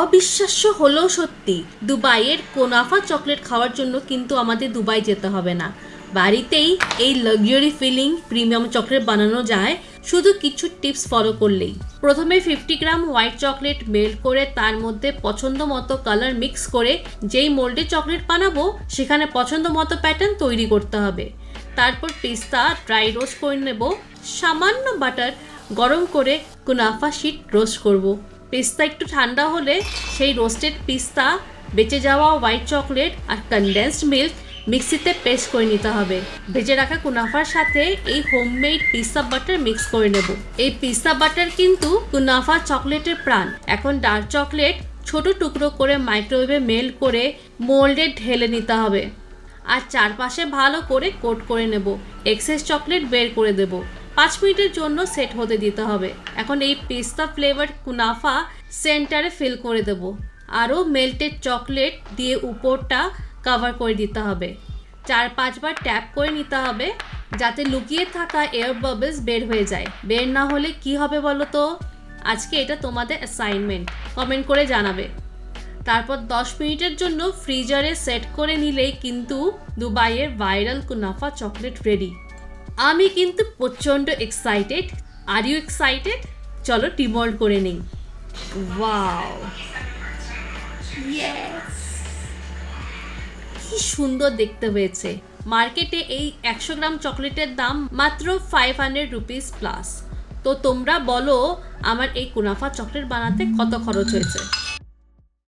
অবিশ্বাস্য হলেও সত্যি, দুবাইয়ের কুনাফা চকলেট খাওয়ার জন্য কিন্তু আমাদের দুবাই যেতে হবে না, বাড়িতেই এই লাক্সারি ফিলিং প্রিমিয়াম চকলেট বানানো যায় শুধু কিছু টিপস ফলো করলেই। প্রথমে 50 গ্রাম হোয়াইট চকলেট মেল্ট করে তার মধ্যে পছন্দ মতো কালার মিক্স করে যেই মোল্ডে চকলেট বানাবো সেখানে পছন্দ মতো প্যাটার্ন তৈরি করতে হবে। তারপর পিস্তা ড্রাই রোস্ট করে নেব, সামান্য বাটার গরম করে কুনাফা শিট রোস্ট করব। পিস্তা একটু ঠান্ডা হলে সেই রোস্টেড পিস্তা, বেঁচে যাওয়া হোয়াইট চকলেট আর কনডেন্সড মিল্ক মিক্সিতে পেস্ট করে নিতে হবে। ভেজে রাখা কুনাফার সাথে এই হোমমেড পিস্তা বাটার মিক্স করে নেব। এই পিস্তা বাটার কিন্তু কুনাফা চকলেটের প্রাণ। এখন ডার্ক চকলেট ছোট টুকরো করে মাইক্রোওয়েভে মেল্ট করে মোল্ডে ঢেলে নিতে হবে আর চারপাশে ভালো করে কোট করে নেব। এক্সেস চকলেট বের করে দেব। 5 মিনিটের জন্য সেট হতে দিতে হবে। এখন এই পিস্তা ফ্লেভার কুনাফা সেন্টারে ফিল করে দেব। আরও মেল্টেড চকলেট দিয়ে উপরটা কভার করে দিতে হবে। 4-5 বার ট্যাপ করে নিতে হবে যাতে লুকিয়ে থাকা এয়ার বাবলস বের হয়ে যায়। বের না হলে কি হবে বলো তো? আজকে এটা তোমাদের অ্যাসাইনমেন্ট, কমেন্ট করে জানাবে। তারপর 10 মিনিটের জন্য ফ্রিজারে সেট করে নিলেই কিন্তু দুবাইয়ের ভাইরাল কুনাফা চকলেট রেডি। আমি কিন্তু প্রচণ্ড এক্সাইটেড। Are you excited? চলো ডিমোল্ড করে নিই। ওয়াও, কি সুন্দর দেখতে হয়েছে। মার্কেটে এই 100 গ্রাম চকলেটের দাম মাত্র 500 রুপিস প্লাস। তো তোমরা বলো আমার এই কুনাফা চকলেট বানাতে কত খরচ হয়েছে।